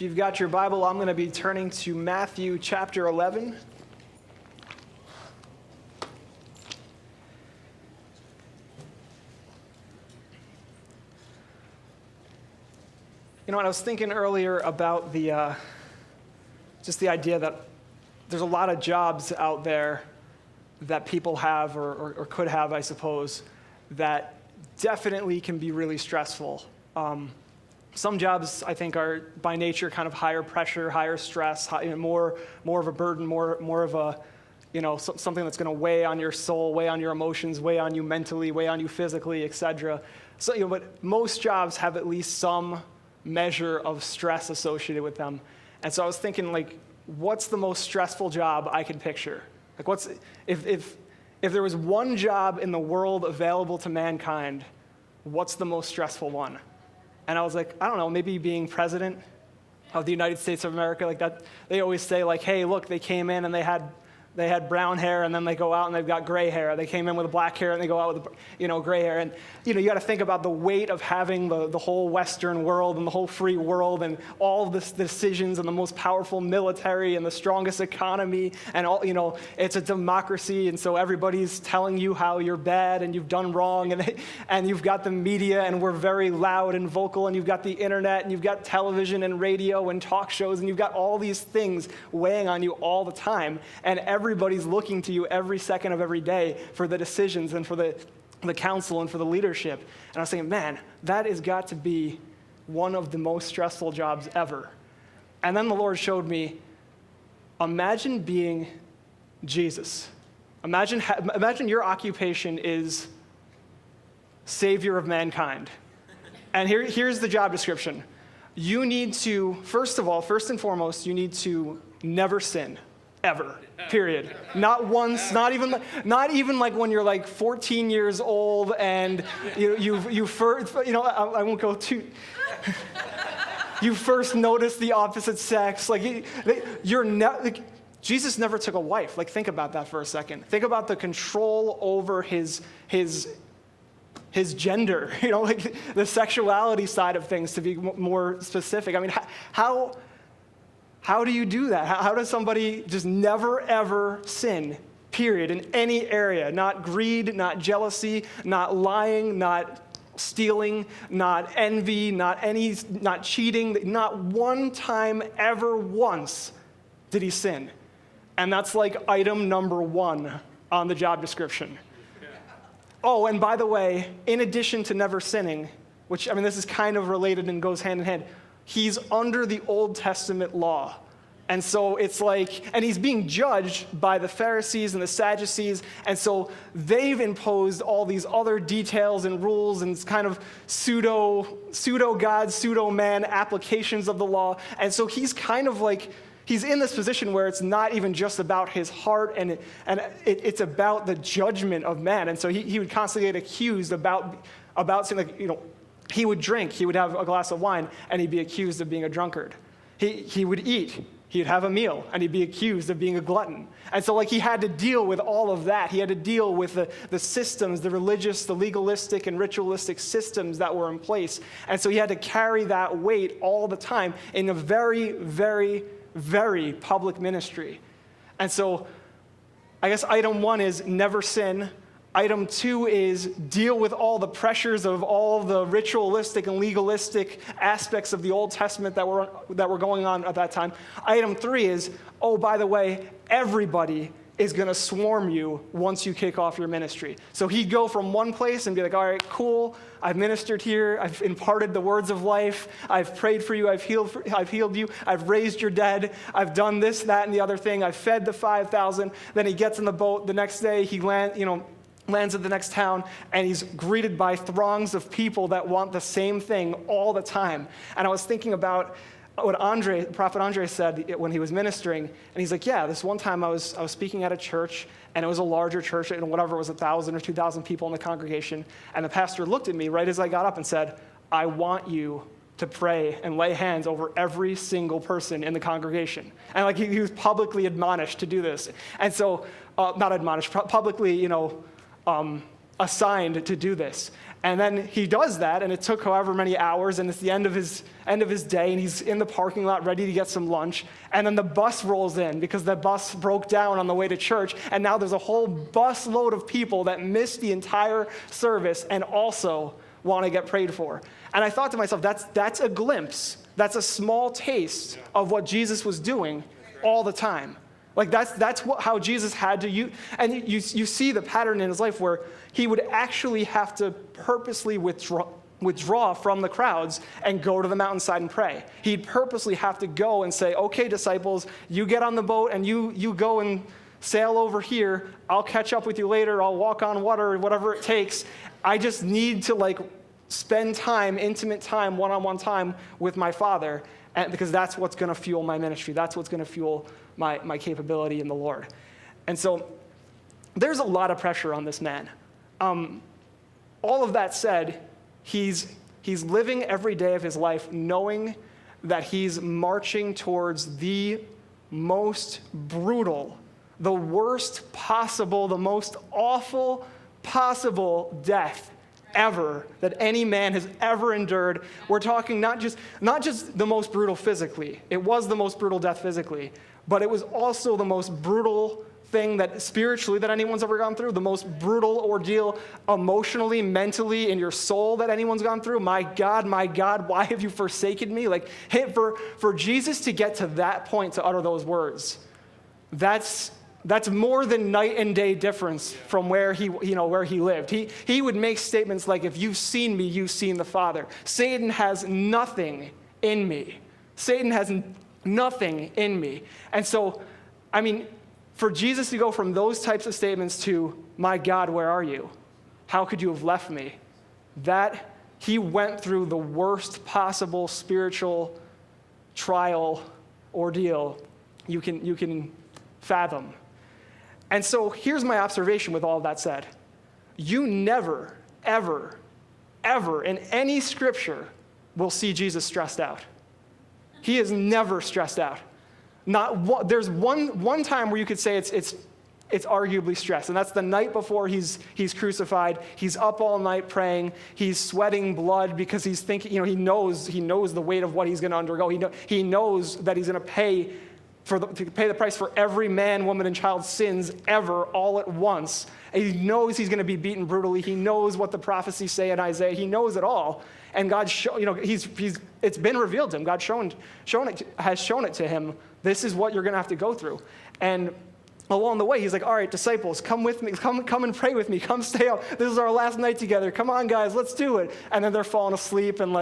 If you've got your Bible, I'm going to be turning to Matthew chapter 11. You know, I was thinking earlier about just the idea that there's a lot of jobs out there that people have or could have, I suppose, that definitely can be really stressful. Some jobs, I think, are by nature kind of higher pressure, higher stress, more of a burden, more of a, something that's going to weigh on your soul, weigh on your emotions, weigh on you mentally, weigh on you physically, etc. So, but most jobs have at least some measure of stress associated with them. And so I was thinking, what's the most stressful job I could picture? If there was one job in the world available to mankind, what's the most stressful one? And I was like, I don't know, maybe being president of the United States of America, like that. They always say, hey, look, they came in and they had brown hair, and then they go out and they've got gray hair. They came in with black hair and they go out with gray hair. And you got to think about the weight of having the whole Western world and the whole free world and all of the decisions and the most powerful military and the strongest economy and all. It's a democracy, and so everybody's telling you how you're bad and you've done wrong, and you've got the media, and we're very loud and vocal, and you've got the internet, and you've got television and radio and talk shows, and you've got all these things weighing on you all the time, and everybody's looking to you every second of every day for the decisions and for the counsel and for the leadership. And I was thinking, man, that has got to be one of the most stressful jobs ever. And then the Lord showed me, imagine being Jesus. Imagine your occupation is Savior of mankind. And here's the job description. You need to, first and foremost, you need to never sin. Ever, period. Not once, not even like when you're 14 years old and you first, I won't go too. You first notice the opposite sex, Jesus never took a wife. Think about that for a second. Think about the control over his gender, the sexuality side of things, to be more specific. I mean, how do you do that? How does somebody just never, ever sin, period, in any area? Not greed, not jealousy, not lying, not stealing, not envy, not cheating. Not one time ever once did he sin. And that's item number 1 on the job description. Oh, and by the way, in addition to never sinning, which, this is kind of related and goes hand in hand, he's under the Old Testament law. And so it's and he's being judged by the Pharisees and the Sadducees, and so they've imposed all these other details and rules and kind of pseudo-God, pseudo-man applications of the law. And so he's kind of he's in this position where it's not even just about his heart, and it's about the judgment of man. And so he would constantly get accused about saying, he would drink, he would have a glass of wine, and he'd be accused of being a drunkard. He would eat, he'd have a meal, and he'd be accused of being a glutton. And so he had to deal with all of that. He had to deal with the systems, the religious, the legalistic, and ritualistic systems that were in place. And so he had to carry that weight all the time in a very, very, very public ministry. And so I guess item 1 is never sin. Item 2 is deal with all the pressures of all the ritualistic and legalistic aspects of the Old Testament that were going on at that time. Item 3 is, oh, by the way, everybody is going to swarm you once you kick off your ministry. So he'd go from one place and be like, all right, cool, I've ministered here, I've imparted the words of life, I've prayed for you, I've healed you, I've raised your dead, I've done this, that, and the other thing, I've fed the 5,000. Then he gets in the boat the next day, he lands at the next town, and he's greeted by throngs of people that want the same thing all the time. And I was thinking about what Prophet Andre said when he was ministering, and he's like, yeah, this one time I was speaking at a church, and it was a larger church, and whatever, it was 1,000 or 2,000 people in the congregation, and the pastor looked at me right as I got up and said, I want you to pray and lay hands over every single person in the congregation. And he was publicly admonished to do this. And so, not admonished, publicly, assigned to do this. And then he does that, and it took however many hours, and it's the end of his day, and he's in the parking lot ready to get some lunch. And then the bus rolls in because the bus broke down on the way to church, and now there's a whole bus load of people that missed the entire service and also want to get prayed for. And I thought to myself, that's a glimpse. That's a small taste of what Jesus was doing all the time. Like that's how Jesus had to use, and you see the pattern in his life where he would actually have to purposely withdraw from the crowds and go to the mountainside and pray. He'd purposely have to go and say, okay, disciples, you get on the boat and you go and sail over here. I'll catch up with you later. I'll walk on water, whatever it takes. I just need to spend time, intimate time, one-on-one time with my Father, and because that's what's going to fuel my ministry. That's what's going to fuel my capability in the Lord. And so there's a lot of pressure on this man. All of that said, he's living every day of his life knowing that he's marching towards the most brutal, the worst possible, the most awful possible death ever that any man has ever endured. We're talking not just the most brutal physically. It was the most brutal death physically, but it was also the most brutal thing that spiritually that anyone's ever gone through, the most brutal ordeal emotionally, mentally, in your soul that anyone's gone through. My God, why have you forsaken me? For Jesus to get to that point to utter those words, that's more than night and day difference from where he lived. He would make statements like, if you've seen me, you've seen the Father. Satan has nothing in me. Satan has nothing in me. And so, for Jesus to go from those types of statements to, my God, where are you? How could you have left me? That he went through the worst possible spiritual trial, ordeal you can fathom. And so here's my observation with all of that said. You never, ever, ever in any scripture will see Jesus stressed out. He is never stressed out. There's one time where you could say it's arguably stress, and that's the night before he's crucified. He's up all night praying. He's sweating blood because he's thinking, he knows the weight of what he's going to undergo. He knows that he's going to pay the price for every man, woman, and child's sins ever, all at once. And he knows he's going to be beaten brutally. He knows what the prophecies say in Isaiah. He knows it all. And God, it's been revealed to him. God has shown it to him. This is what you're going to have to go through. And along the way, he's like, all right, disciples, come with me. Come and pray with me. Come stay up. This is our last night together. Come on, guys, let's do it. And then they're falling asleep. And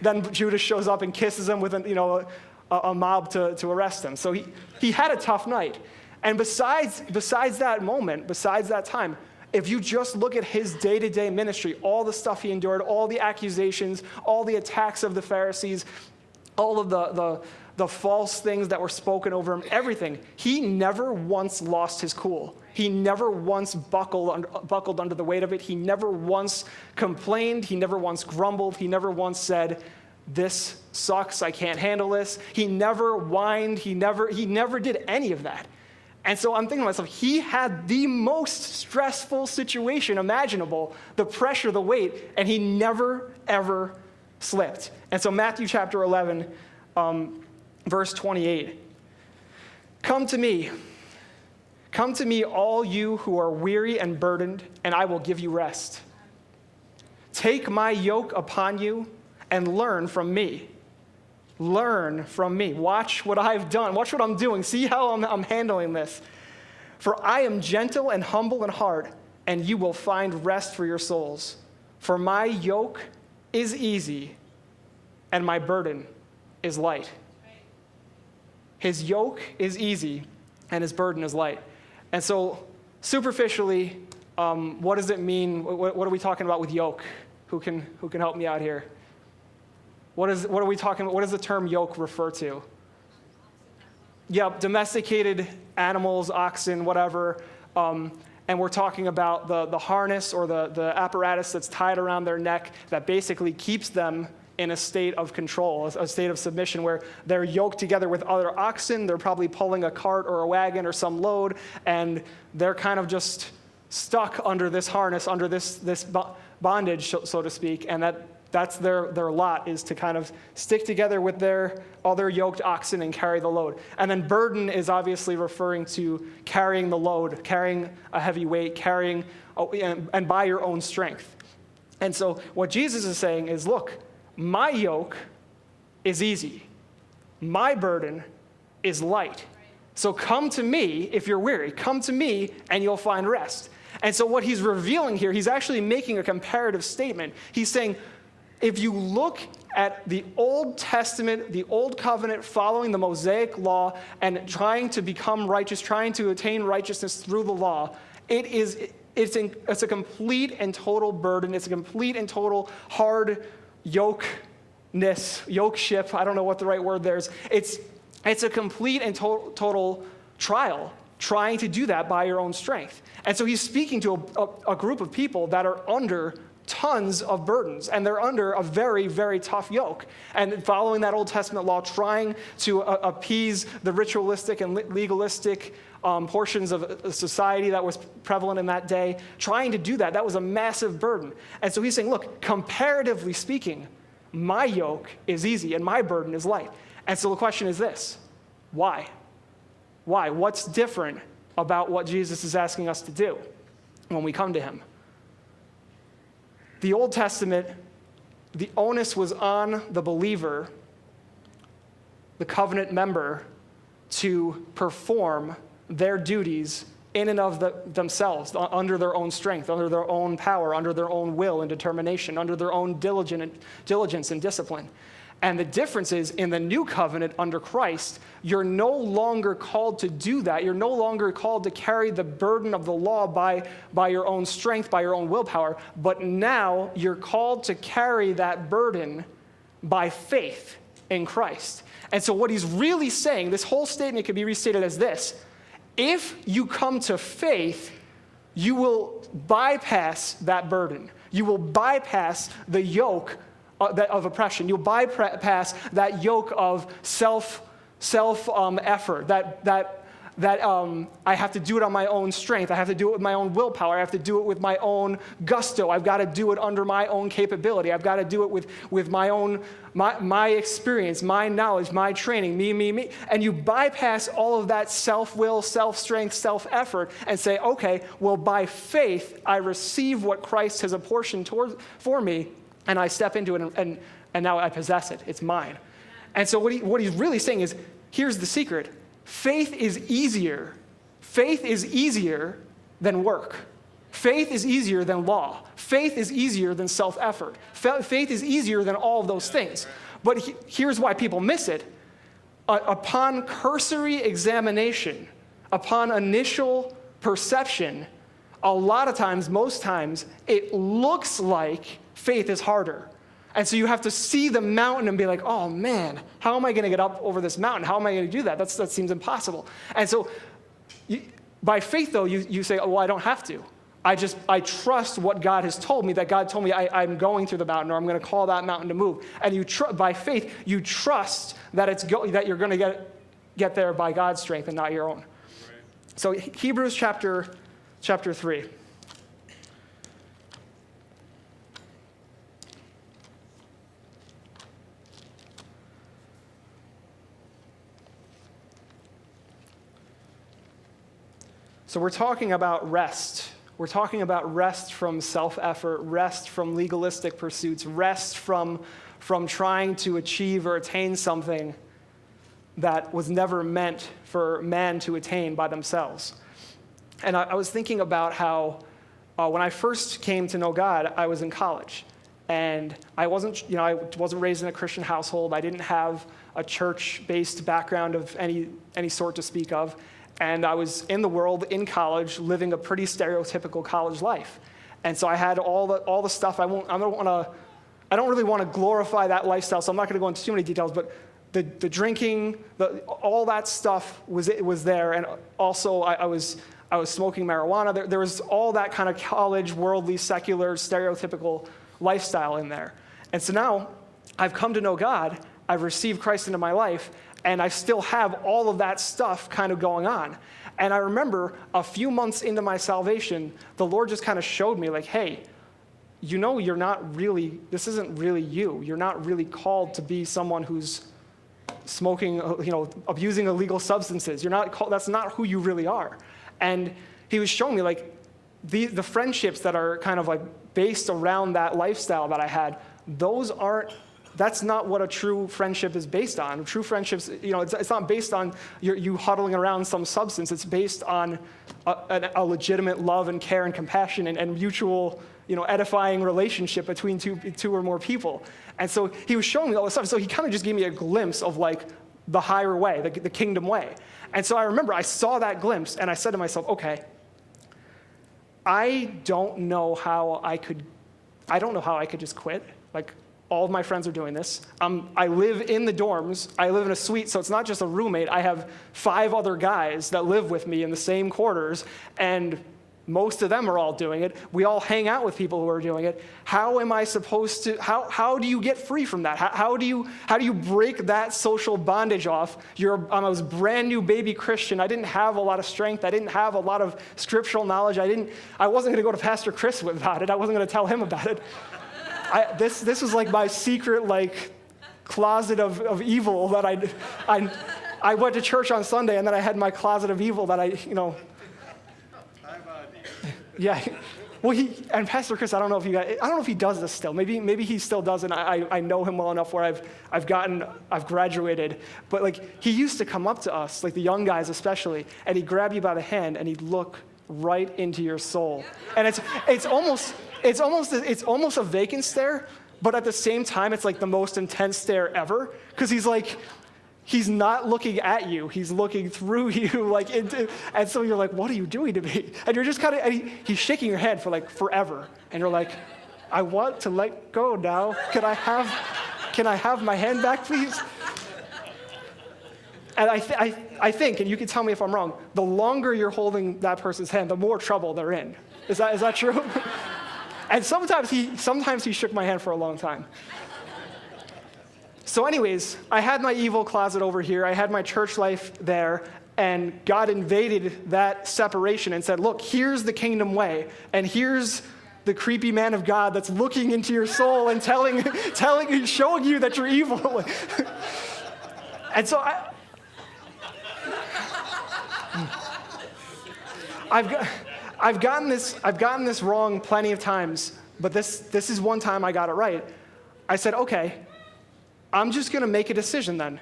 then Judas shows up and kisses them with a mob to arrest him. So he had a tough night. And besides that moment, besides that time, if you just look at his day-to-day ministry, all the stuff he endured, all the accusations, all the attacks of the Pharisees, all of the false things that were spoken over him, everything, he never once lost his cool. He never once buckled under the weight of it. He never once complained. He never once grumbled. He never once said, this sucks, I can't handle this. He never whined. He never did any of that. And so I'm thinking to myself, he had the most stressful situation imaginable, the pressure, the weight, and he never, ever slipped. And so Matthew chapter 11, verse 28. Come to me, all you who are weary and burdened, and I will give you rest. Take my yoke upon you and learn from me. Learn from me. Watch what I've done. Watch what I'm doing. See how I'm handling this. For I am gentle and humble in heart, and you will find rest for your souls. For my yoke is easy, and my burden is light. His yoke is easy, and his burden is light. And so, superficially, what does it mean? What are we talking about with yoke? Who can help me out here? What are we talking about? What does the term yoke refer to? Yep, domesticated animals, oxen, whatever. And we're talking about the harness or the apparatus that's tied around their neck that basically keeps them in a state of control, a state of submission where they're yoked together with other oxen. They're probably pulling a cart or a wagon or some load, and they're kind of just stuck under this harness, under this bondage, so to speak, and that's their lot, is to kind of stick together with their other yoked oxen and carry the load. And then burden is obviously referring to carrying the load, carrying a heavy weight, carrying, and by your own strength. And so what Jesus is saying is, look, my yoke is easy. My burden is light. So come to me if you're weary. Come to me and you'll find rest. And so what he's revealing here, he's actually making a comparative statement. He's saying, if you look at the Old Testament, the Old Covenant, following the Mosaic law and trying to become righteous, trying to attain righteousness through the law, it's a complete and total burden. It's a complete and total hard yokeship. I don't know what the right word there is. It's a complete and total trial, trying to do that by your own strength. And so he's speaking to a group of people that are under tons of burdens, and they're under a very, very tough yoke. And following that Old Testament law, trying to appease the ritualistic and legalistic portions of society that was prevalent in that day, trying to do that was a massive burden. And so he's saying, look, comparatively speaking, my yoke is easy and my burden is light. And so the question is this: why? Why? What's different about what Jesus is asking us to do when we come to him? The Old Testament, the onus was on the believer, the covenant member, to perform their duties in and of themselves, under their own strength, under their own power, under their own will and determination, under their own diligence and discipline. And the difference is, in the new covenant under Christ, you're no longer called to do that. You're no longer called to carry the burden of the law by your own strength, by your own willpower. But now you're called to carry that burden by faith in Christ. And so what he's really saying, this whole statement could be restated as this: if you come to faith, you will bypass that burden. You will bypass the yoke of oppression. You'll bypass that yoke of self effort, that I have to do it on my own strength. I have to do it with my own willpower. I have to do it with my own gusto. I've got to do it under my own capability. I've got to do it with my experience, my knowledge, my training, me. And you bypass all of that self-will, self-strength, self-effort and say, okay, well, by faith, I receive what Christ has apportioned for me, and I step into it, and now I possess it. It's mine. And so what he's really saying is, here's the secret. Faith is easier. Faith is easier than work. Faith is easier than law. Faith is easier than self-effort. Faith is easier than all of those things. But here's why people miss it. Upon cursory examination, upon initial perception, a lot of times, most times, it looks like faith is harder. And so you have to see the mountain and be like, oh man, how am I going to get up over this mountain? How am I going to do that? That seems impossible. And so by faith, though, you say, oh, well, I don't have to. I trust what God has told me, that God told me I'm going through the mountain, or I'm going to call that mountain to move. And by faith, you trust that that you're going to get there by God's strength and not your own. Right. So Hebrews chapter 3. So we're talking about rest. We're talking about rest from self-effort, rest from legalistic pursuits, rest from trying to achieve or attain something that was never meant for man to attain by themselves. And I was thinking about how when I first came to know God, I was in college. And I wasn't raised in a Christian household. I didn't have a church-based background of any sort to speak of. And I was in the world, in college, living a pretty stereotypical college life. And so I had all the stuff. I don't really want to glorify that lifestyle, so I'm not going to go into too many details. But the drinking, all that stuff was there. And also I was smoking marijuana. There was all that kind of college, worldly, secular, stereotypical lifestyle in there. And so now I've come to know God. I've received Christ into my life, And I still have all of that stuff kind of going on. And I remember a few months into my salvation, the Lord just kind of showed me like, hey, you know, you're not really, this isn't really you. You're not really called to be someone who's smoking, abusing illegal substances. You're not called, that's not who you really are. And he was showing me like the friendships that are kind of like based around that lifestyle that I had, that's not what a true friendship is based on. True friendships, it's not based on you huddling around some substance. It's based on a legitimate love and care and compassion and mutual, edifying relationship between two or more people. And so he was showing me all this stuff. So he kind of just gave me a glimpse of like the higher way, the kingdom way. And so I remember I saw that glimpse and I said to myself, okay, I don't know how I could just quit. Like, all of my friends are doing this. I live in the dorms. I live in a suite, so it's not just a roommate. I have 5 other guys that live with me in the same quarters, and most of them are all doing it. We all hang out with people who are doing it. How am I supposed to, how do you get free from that? How do you break that social bondage off? I was a brand new baby Christian. I didn't have a lot of strength. I didn't have a lot of scriptural knowledge. I wasn't going to go to Pastor Chris about it. I wasn't going to tell him about it. This was like my secret closet of evil that I went to church on Sunday and then I had my closet of evil that yeah. Well, and Pastor Chris, I don't know if he does this still. Maybe he still does, and I know him well enough where I've graduated. But he used to come up to us, like the young guys especially, and he'd grab you by the hand and he'd look right into your soul. And it's almost a vacant stare, but at the same time, it's like the most intense stare ever, because he's not looking at you, he's looking through you, and so you're like, what are you doing to me? And you're just kind of, he's shaking your hand for forever, and you're like, I want to let go now. Can I have my hand back, please? And I think, and you can tell me if I'm wrong, the longer you're holding that person's hand, the more trouble they're in. Is that true? And sometimes he shook my hand for a long time. So anyways, I had my evil closet over here. I had my church life there, and God invaded that separation and said, look, here's the kingdom way, and here's the creepy man of God that's looking into your soul and showing you that you're evil. And so I've gotten this wrong plenty of times, but this is one time I got it right. I said, okay, I'm just going to make a decision then.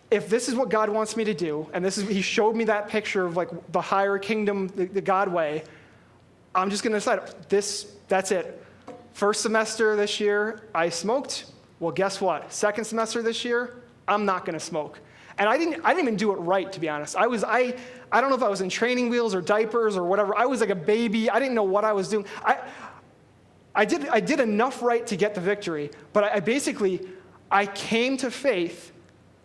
If this is what God wants me to do, and he showed me that picture of the higher kingdom, the God way, I'm just going to decide, that's it. First semester this year, I smoked. Well, guess what? Second semester this year, I'm not going to smoke. And I didn't even do it right, to be honest. I don't know if I was in training wheels or diapers or whatever. I was like a baby. I didn't know what I was doing. I did enough right to get the victory, but I came to faith,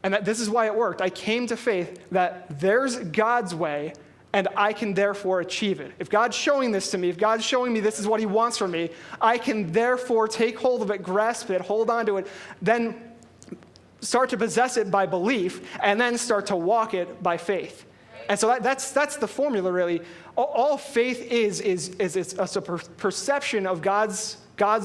and this is why it worked. I came to faith that there's God's way, and I can therefore achieve it. If God's showing this to me, if God's showing me this is what he wants from me, I can therefore take hold of it, grasp it, hold on to it, then start to possess it by belief, and then start to walk it by faith. And so that's the formula, really. All faith is it's a perception of God's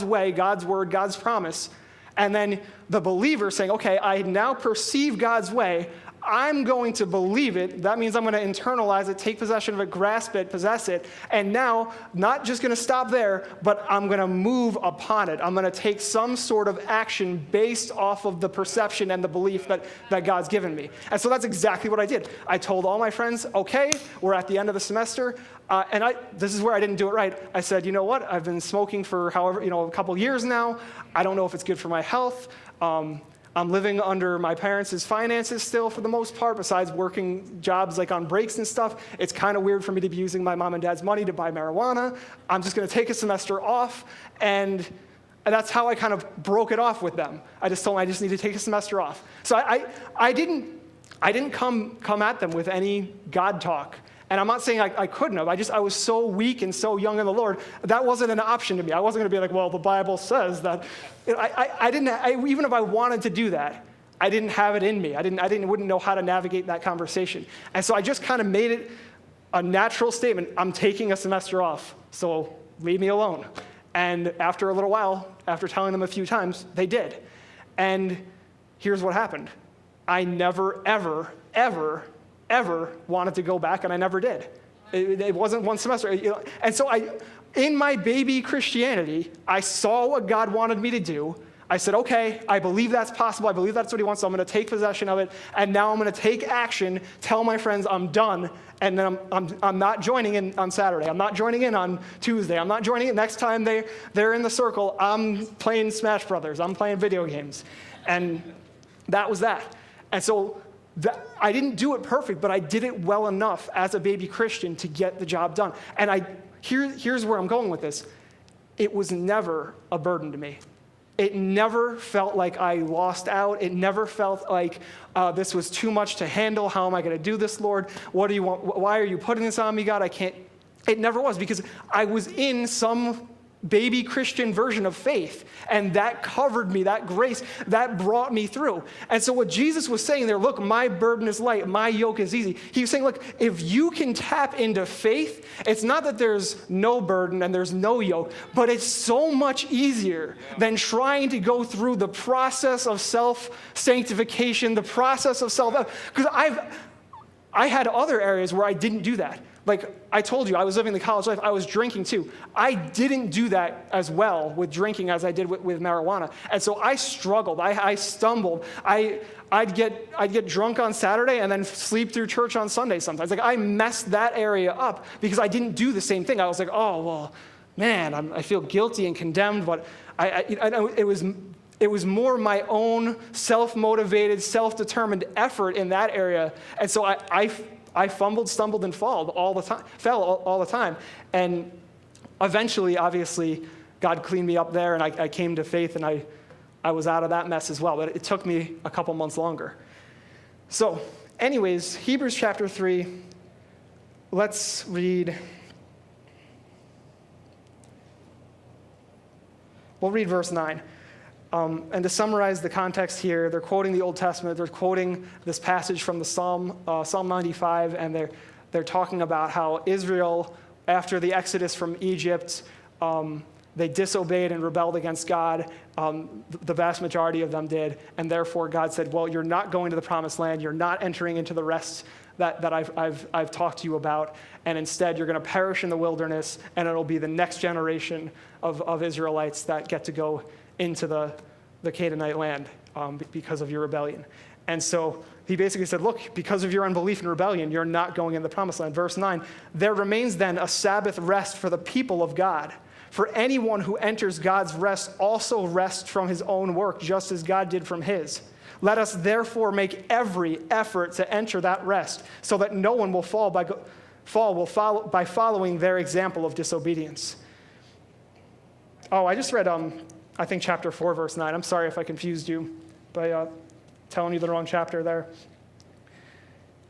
way, God's word, God's promise, and then the believer saying, okay, I now perceive God's way, I'm going to believe it. That means I'm going to internalize it, take possession of it, grasp it, possess it, and now not just going to stop there, but I'm going to move upon it. I'm going to take some sort of action based off of the perception and the belief that God's given me. And so that's exactly what I did. I told all my friends, okay, we're at the end of the semester, and this is where I didn't do it right. I said, you know what? I've been smoking for a couple years now. I don't know if it's good for my health. I'm living under my parents' finances still for the most part, besides working jobs on breaks and stuff. It's kind of weird for me to be using my mom and dad's money to buy marijuana. I'm just going to take a semester off, and that's how I kind of broke it off with them. I just told them I just need to take a semester off. So I didn't come at them with any God talk. And I'm not saying I couldn't have. I was so weak and so young in the Lord, that wasn't an option to me. I wasn't going to be like, well, the Bible says that. I didn't. Even if I wanted to do that, I didn't have it in me. Wouldn't know how to navigate that conversation. And so I just kind of made it a natural statement. I'm taking a semester off, so leave me alone. And after a little while, after telling them a few times, they did. And here's what happened. I never, ever, ever, ever wanted to go back, and I never did. It wasn't one semester. And so in my baby Christianity, I saw what God wanted me to do. I said, okay, I believe that's possible. I believe that's what he wants, so I'm going to take possession of it. And now I'm going to take action, tell my friends I'm done, and then I'm not joining in on Saturday. I'm not joining in on Tuesday. I'm not joining in. Next time they're in the circle, I'm playing Smash Brothers. I'm playing video games. And that was that. And so I didn't do it perfect, but I did it well enough as a baby Christian to get the job done. And here's where I'm going with this. It was never a burden to me. It never felt like I lost out. It never felt like this was too much to handle. How am I going to do this, Lord? What do you want? Why are you putting this on me, God? I can't. It never was, because I was in some baby Christian version of faith, and that covered me, that grace, that brought me through. And so what Jesus was saying there, look, my burden is light, my yoke is easy. He was saying, look, if you can tap into faith, it's not that there's no burden and there's no yoke, but it's so much easier than trying to go through the process of self-sanctification, the process of because I had other areas where I didn't do that. Like I told you, I was living the college life. I was drinking too. I didn't do that as well with drinking as I did with marijuana. And so I struggled. I stumbled. I'd get drunk on Saturday and then sleep through church on Sunday sometimes. Like I messed that area up because I didn't do the same thing. I was like, oh, well, man, I feel guilty and condemned. But it was more my own self-motivated, self-determined effort in that area. And so I fumbled, stumbled, and fell all the time. And eventually, obviously, God cleaned me up there, and I came to faith, and I was out of that mess as well. But it took me a couple months longer. So, anyways, Hebrews chapter 3, let's read. We'll read verse 9. And to summarize the context here, they're quoting the Old Testament. They're quoting this passage from the Psalm 95, and they're talking about how Israel, after the exodus from Egypt, they disobeyed and rebelled against God. The vast majority of them did, and therefore God said, well, you're not going to the promised land. You're not entering into the rest that I've talked to you about, and instead you're going to perish in the wilderness, and it'll be the next generation of Israelites that get to go into the Canaanite land because of your rebellion. And so he basically said, look, because of your unbelief and rebellion, you're not going in the promised land. Verse 9, there remains then a Sabbath rest for the people of God. For anyone who enters God's rest also rests from his own work, just as God did from his. Let us therefore make every effort to enter that rest, so that no one will fall by following their example of disobedience. Oh, I just read I think chapter 4, verse 9. I'm sorry if I confused you by telling you the wrong chapter there.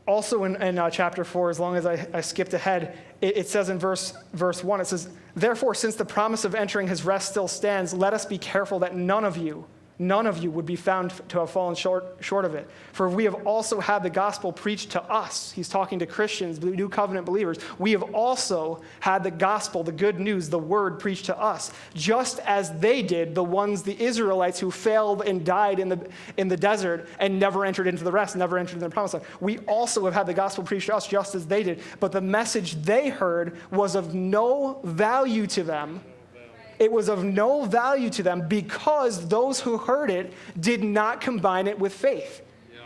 Also in chapter 4, as long as I skipped ahead, it says in verse 1, it says, therefore, since the promise of entering his rest still stands, let us be careful that none of you would be found to have fallen short of it. For we have also had the gospel preached to us. He's talking to Christians, new covenant believers. We have also had the gospel, the good news, the word preached to us, just as they did, the Israelites who failed and died in the desert and never entered into the rest, never entered into the promised land. We also have had the gospel preached to us just as they did. But the message they heard was of no value to them. It was of no value to them because those who heard it did not combine it with faith. Yeah.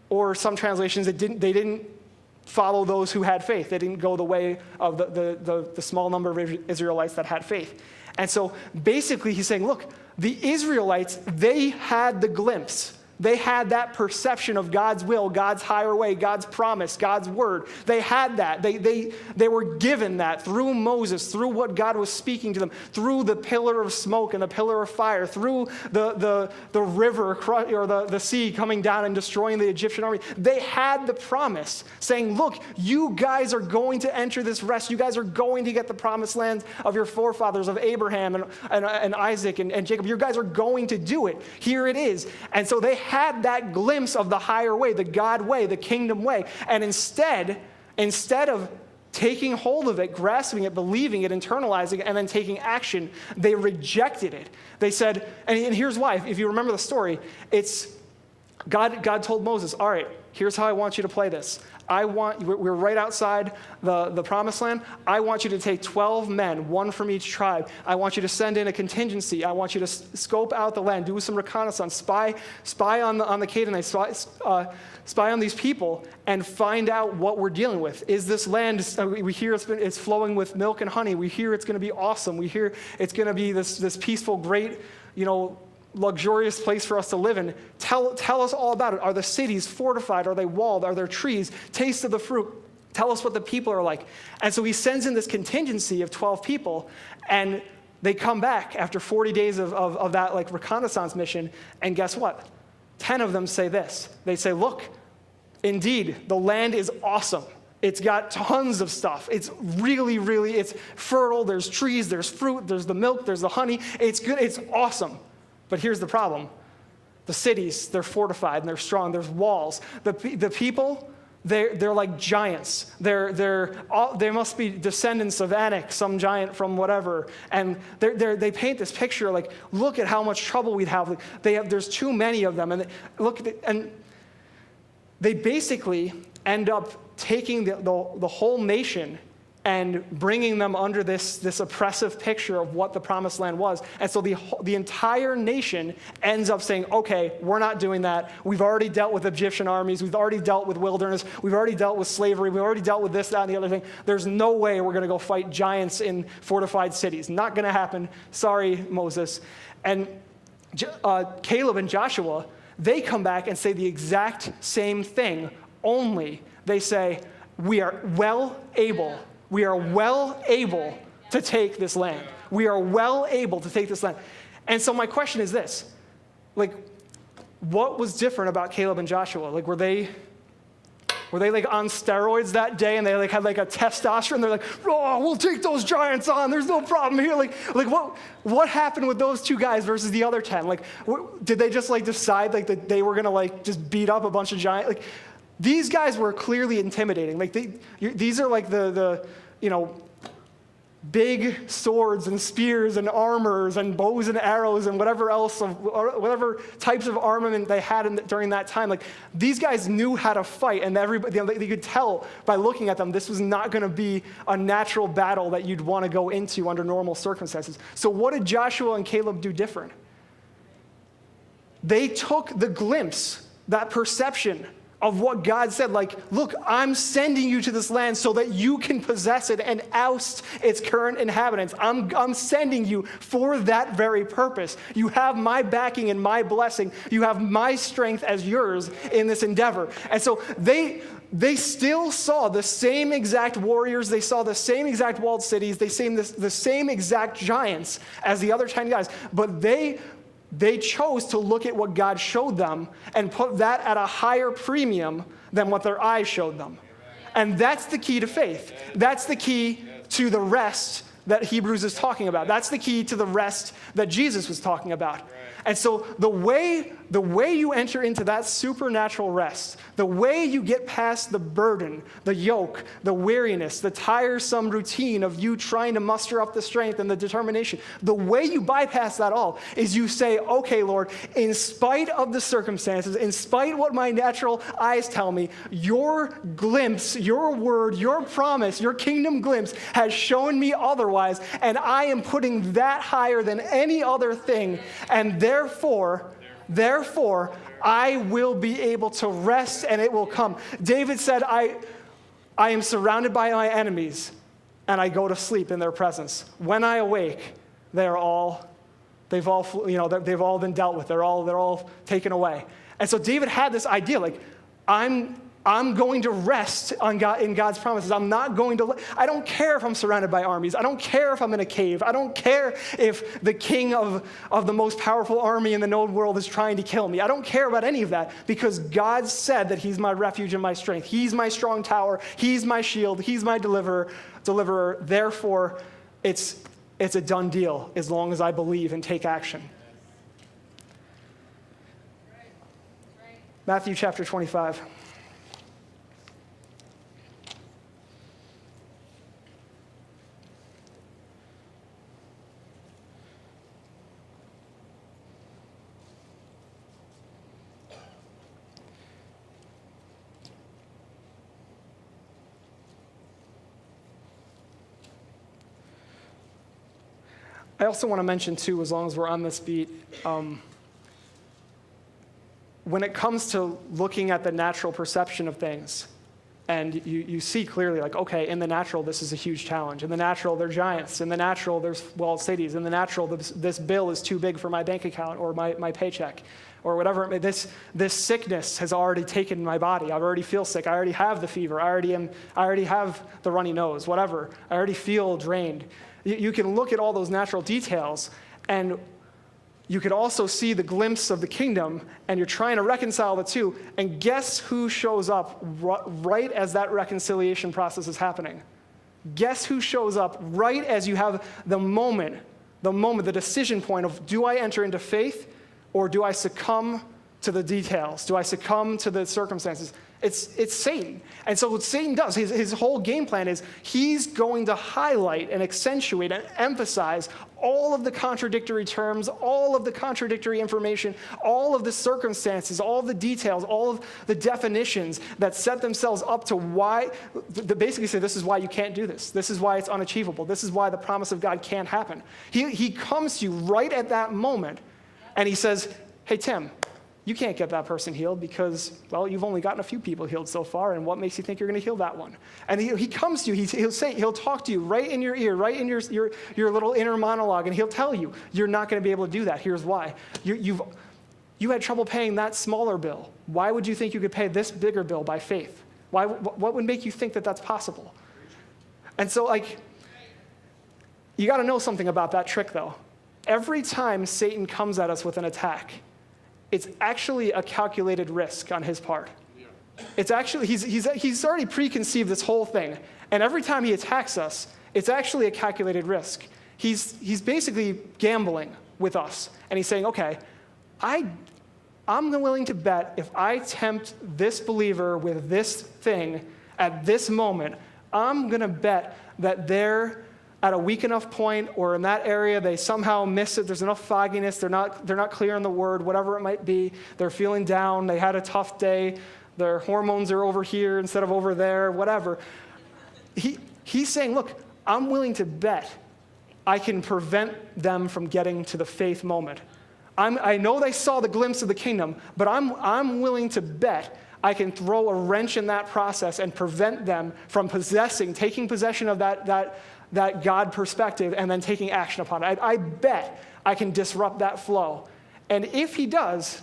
Or some translations, they didn't follow those who had faith. They didn't go the way of the small number of Israelites that had faith. And so basically he's saying, look, the Israelites, they had the glimpse. They had that perception of God's will, God's higher way, God's promise, God's word. They had that. They were given that through Moses, through what God was speaking to them, through the pillar of smoke and the pillar of fire, through the river or the sea coming down and destroying the Egyptian army. They had the promise saying, look, you guys are going to enter this rest. You guys are going to get the promised land of your forefathers, of Abraham and Isaac and Jacob. You guys are going to do it. Here it is. And so they had that glimpse of the higher way, the God way, the kingdom way. And instead of taking hold of it, grasping it, believing it, internalizing it, and then taking action, they rejected it. They said, and here's why. If you remember the story, it's God told Moses, all right, here's how I want you to play this. We're right outside the promised land. I want you to take 12 men, one from each tribe. I want you to send in a contingency. I want you to scope out the land, do some reconnaissance, spy on the Canaanites, spy on these people, and find out what we're dealing with. Is this land, we hear it's flowing with milk and honey. We hear it's going to be awesome. We hear it's going to be this peaceful, great, luxurious place for us to live in. Tell us all about it. Are the cities fortified? Are they walled? Are there trees? Taste of the fruit. Tell us what the people are like. And so he sends in this contingency of 12 people, and they come back after 40 days of that reconnaissance mission, and guess what? 10 of them say this. They say, look, indeed, the land is awesome. It's got tons of stuff. It's really, really, it's fertile. There's trees, there's fruit, there's the milk, there's the honey. It's good, it's awesome. But here's the problem. The cities, they're fortified and they're strong. There's walls. The people, they're like giants. They must be descendants of Anak, some giant from whatever. And they paint this picture like, look at how much trouble we'd have. There's too many of them. And they basically end up taking the whole nation and bringing them under this oppressive picture of what the promised land was. And so the entire nation ends up saying, okay, we're not doing that. We've already dealt with Egyptian armies. We've already dealt with wilderness. We've already dealt with slavery. We've already dealt with this, that, and the other thing. There's no way we're going to go fight giants in fortified cities. Not going to happen. Sorry, Moses. And Caleb and Joshua, they come back and say the exact same thing, only they say, we are well able to take this land. We are well able to take this land. And so my question is this, what was different about Caleb and Joshua? Were they on steroids that day and they had a testosterone? They're like, oh, we'll take those giants on. There's no problem here. What happened with those two guys versus the other 10? Did they just decide that they were going to just beat up a bunch of giants? These guys were clearly intimidating. These are the big swords and spears and armors and bows and arrows and whatever types of armament they had during that time. These guys knew how to fight, and everybody, they could tell by looking at them, this was not going to be a natural battle that you'd want to go into under normal circumstances. So what did Joshua and Caleb do different? They took the glimpse, that perception of what God said, look, I'm sending you to this land so that you can possess it and oust its current inhabitants. I'm sending you for that very purpose. You have my backing and my blessing. You have my strength as yours in this endeavor. And so they still saw the same exact warriors. They saw the same exact walled cities. They saw the same exact giants as the other 10 guys. But they chose to look at what God showed them and put that at a higher premium than what their eyes showed them. And that's the key to faith. That's the key to the rest that Hebrews is talking about. That's the key to the rest that Jesus was talking about. And so the way you enter into that supernatural rest, the way you get past the burden, the yoke, the weariness, the tiresome routine of you trying to muster up the strength and the determination, the way you bypass that all is you say, okay, Lord, in spite of the circumstances, in spite of what my natural eyes tell me, your glimpse, your word, your promise, your kingdom glimpse has shown me otherwise, and I am putting that higher than any other thing, and therefore, I will be able to rest and it will come. David said, I am surrounded by my enemies and I go to sleep in their presence. When I awake, they've all been dealt with. They're all taken away. And so David had this idea, I'm going to rest in God's promises. I don't care if I'm surrounded by armies. I don't care if I'm in a cave. I don't care if the king of the most powerful army in the known world is trying to kill me. I don't care about any of that because God said that he's my refuge and my strength. He's my strong tower. He's my shield. He's my deliverer. Therefore, it's a done deal as long as I believe and take action. Matthew chapter 25. I also want to mention, too, as long as we're on this beat, when it comes to looking at the natural perception of things, and you see clearly, like, okay, in the natural, this is a huge challenge. In the natural, they're giants. In the natural, there's walled cities. In the natural, this bill is too big for my bank account or my paycheck or whatever. This sickness has already taken my body. I already feel sick. I already have the fever. I already have the runny nose, whatever. I already feel drained. You can look at all those natural details, and you could also see the glimpse of the kingdom, and you're trying to reconcile the two. And guess who shows up right as that reconciliation process is happening? Guess who shows up right as you have the moment, the decision point of, do I enter into faith or do I succumb to the details? Do I succumb to the circumstances? It's Satan. And so what Satan does, his whole game plan is he's going to highlight and accentuate and emphasize all of the contradictory terms, all of the contradictory information, all of the circumstances, all of the details, all of the definitions that set themselves up to why, to basically say, this is why you can't do this. This is why it's unachievable. This is why the promise of God can't happen. He comes to you right at that moment, and he says, hey, Tim, you can't get that person healed because, well, you've only gotten a few people healed so far, and what makes you think you're going to heal that one? And he comes to you, he'll talk to you right in your ear, right in your little inner monologue, and he'll tell you, you're not going to be able to do that. Here's why. You had trouble paying that smaller bill. Why would you think you could pay this bigger bill by faith? What would make you think that that's possible? And so, you got to know something about that trick, though. Every time Satan comes at us with an attack, it's actually a calculated risk on his part. It's actually, he's already preconceived this whole thing. And every time he attacks us, it's actually a calculated risk. He's basically gambling with us. And he's saying, okay, I'm willing to bet if I tempt this believer with this thing at this moment, I'm going to bet that they're at a weak enough point, or in that area, they somehow miss it. There's enough fogginess. They're not clear on the word, whatever it might be. They're feeling down. They had a tough day. Their hormones are over here instead of over there, whatever. He's saying, look, I'm willing to bet I can prevent them from getting to the faith moment. I know they saw the glimpse of the kingdom, but I'm willing to bet I can throw a wrench in that process and prevent them from taking possession of that God perspective and then taking action upon it. I bet I can disrupt that flow. And if he does,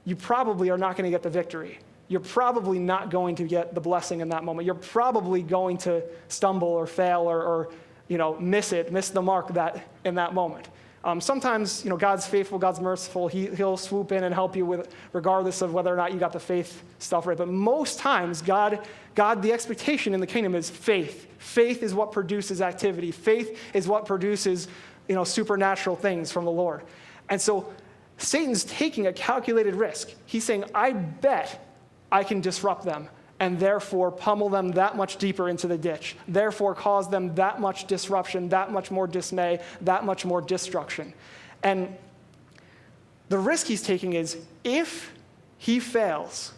you probably are not going to get the victory. You're probably not going to get the blessing in that moment. You're probably going to stumble or fail or miss the mark in that moment. Sometimes, God's faithful, God's merciful. He'll swoop in and help you with, regardless of whether or not you got the faith stuff right. But most times, God, the expectation in the kingdom is faith. Faith is what produces activity. Faith is what produces, supernatural things from the Lord. And so Satan's taking a calculated risk. He's saying, I bet I can disrupt them and therefore pummel them that much deeper into the ditch, therefore cause them that much disruption, that much more dismay, that much more destruction. And the risk he's taking is, if he fails,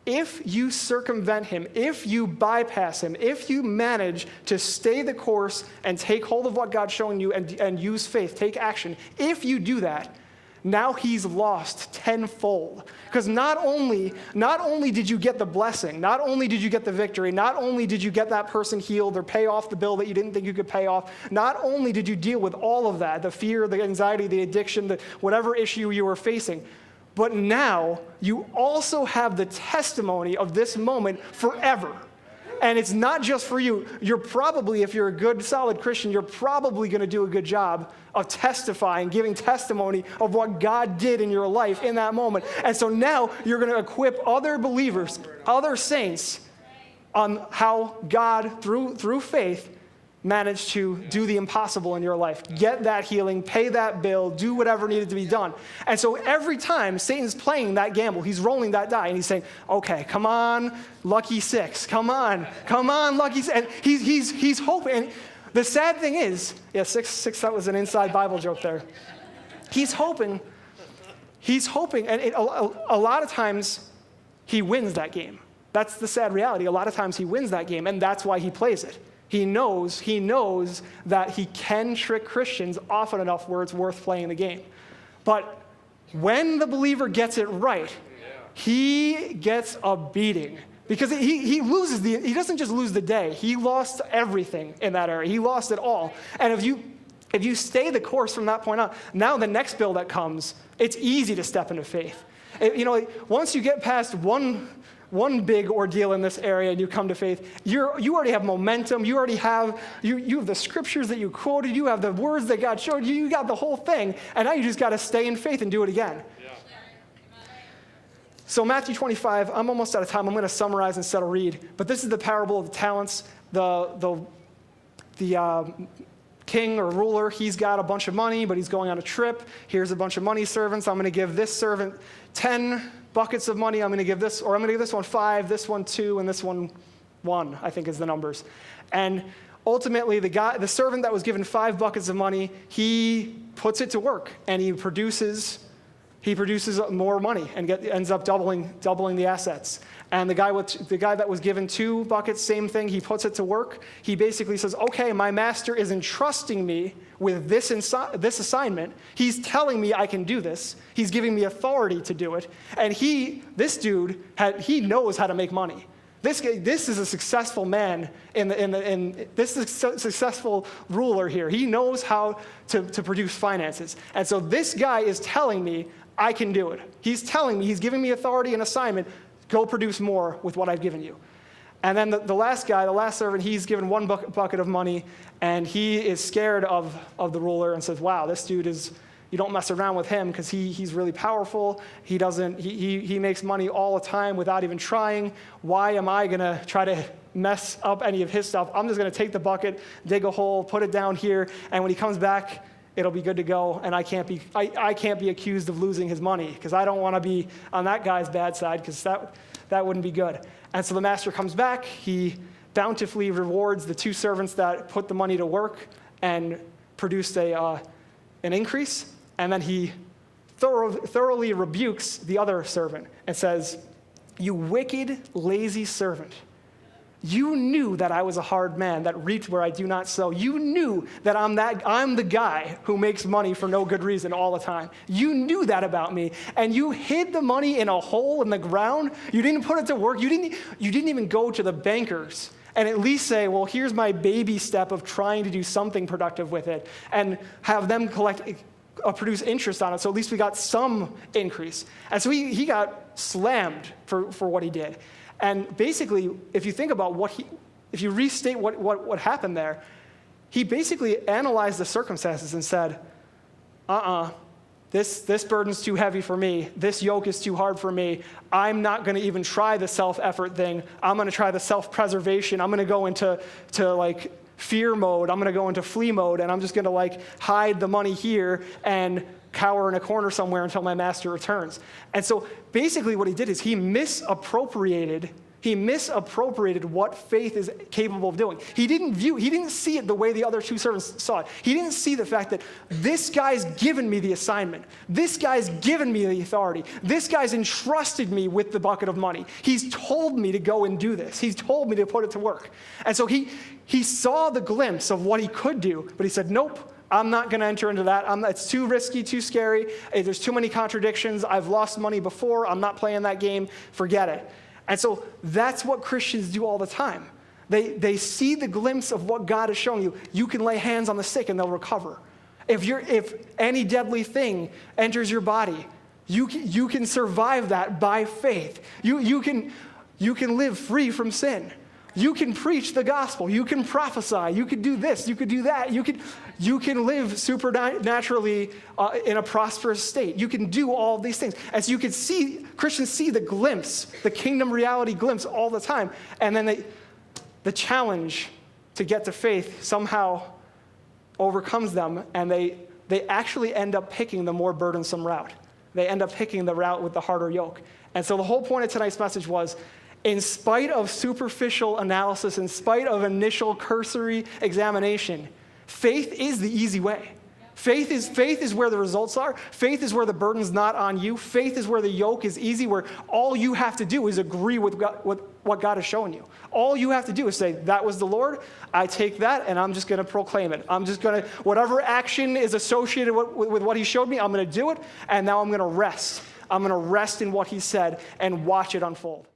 if you circumvent him, if you bypass him, if you manage to stay the course and take hold of what God's showing you and use faith, take action, if you do that, now he's lost tenfold. Because not only did you get the blessing, not only did you get the victory, not only did you get that person healed or pay off the bill that you didn't think you could pay off, not only did you deal with all of that, the fear, the anxiety, the addiction, whatever issue you were facing, but now you also have the testimony of this moment forever. And it's not just for you. You're probably, if you're a good, solid Christian, you're probably going to do a good job of testifying, giving testimony of what God did in your life in that moment. And so now you're going to equip other believers, other saints, on how God, through faith, manage to do the impossible in your life. Get that healing, pay that bill, do whatever needed to be done. And so every time Satan's playing that gamble, he's rolling that die and he's saying, okay, come on, lucky 6. Come on, lucky 6. And he's hoping. And the sad thing is, yeah, 6, that was an inside Bible joke there. He's hoping, and a lot of times he wins that game. That's the sad reality. A lot of times he wins that game, and that's why he plays it. He knows that he can trick Christians often enough where it's worth playing the game. But when the believer gets it right, he gets a beating. Because he doesn't just lose the day. He lost everything in that area. He lost it all. And if you stay the course from that point on, now the next bill that comes, it's easy to step into faith. Once you get past one big ordeal in this area and you come to faith, you already have momentum. You already have, you have the scriptures that you quoted. You have the words that God showed you. You got the whole thing. And now you just got to stay in faith and do it again. Yeah. So Matthew 25, I'm almost out of time. I'm going to summarize instead of read. But this is the parable of the talents. The king or ruler, he's got a bunch of money, but he's going on a trip. Here's a bunch of money servants. I'm going to give this servant 10 buckets of money. I'm going to give this one 5, this one 2, and this one 1, I think is the numbers. And ultimately, the servant that was given 5 buckets of money, he puts it to work, and he produces more money and ends up doubling the assets. And the guy that was given 2 buckets, same thing, he puts it to work. He basically says, okay, my master is entrusting me with this assignment. He's telling me I can do this. He's giving me authority to do it. And this dude knows how to make money. This is a successful man this is a successful ruler here. He knows how to produce finances. And so this guy is telling me I can do it. He's telling me, he's giving me authority and assignment. Go produce more with what I've given you. And then the last guy, the last servant, he's given 1 bucket of money, and he is scared of the ruler and says, wow, this dude you don't mess around with him because he's really powerful. He makes money all the time without even trying. Why am I going to try to mess up any of his stuff? I'm just going to take the bucket, dig a hole, put it down here, and when he comes back, it'll be good to go, and I can't be accused of losing his money because I don't want to be on that guy's bad side because that wouldn't be good. And so the master comes back. He bountifully rewards the 2 servants that put the money to work and produced an increase, and then he thoroughly rebukes the other servant and says, "You wicked, lazy servant. You knew that I was a hard man that reaped where I do not sow. You knew that I'm the guy who makes money for no good reason all the time. You knew that about me, and you hid the money in a hole in the ground. You didn't put it to work. You didn't even go to the bankers and at least say, well, here's my baby step of trying to do something productive with it and have them produce interest on it, so at least we got some increase." And so he got slammed for what he did. And basically, if you think about if you restate what happened there, he basically analyzed the circumstances and said, this burden's too heavy for me. This yoke is too hard for me. I'm not going to even try the self-effort thing. I'm going to try the self-preservation. I'm going to go into fear mode. I'm going to go into flee mode, and I'm just going to hide the money here and cower in a corner somewhere until my master returns. And so basically what he did is he misappropriated what faith is capable of doing. He didn't see it the way the other 2 servants saw it. He didn't see the fact that this guy's given me the assignment. This guy's given me the authority. This guy's entrusted me with the bucket of money. He's told me to go and do this. He's told me to put it to work. And so he saw the glimpse of what he could do, but he said, nope, I'm not going to enter into that. It's too risky, too scary. There's too many contradictions. I've lost money before. I'm not playing that game. Forget it. And so that's what Christians do all the time. They see the glimpse of what God is showing you. You can lay hands on the sick and they'll recover. If any deadly thing enters your body, you can survive that by faith. You can live free from sin. You can preach the gospel. You can prophesy. You can do this. You could do that. You can live supernaturally in a prosperous state. You can do all these things. And so you can see, Christians see the glimpse, the kingdom reality glimpse all the time. And then the challenge to get to faith somehow overcomes them, and they actually end up picking the more burdensome route. They end up picking the route with the harder yoke. And so the whole point of tonight's message was, in spite of superficial analysis, in spite of initial cursory examination, faith is the easy way. Faith is where the results are. Faith is where the burden's not on you. Faith is where the yoke is easy, where all you have to do is agree with what God has shown you. All you have to do is say, that was the Lord, I take that, and I'm just going to proclaim it. I'm just going to, whatever action is associated with what he showed me, I'm going to do it, and now I'm going to rest. I'm going to rest in what he said and watch it unfold.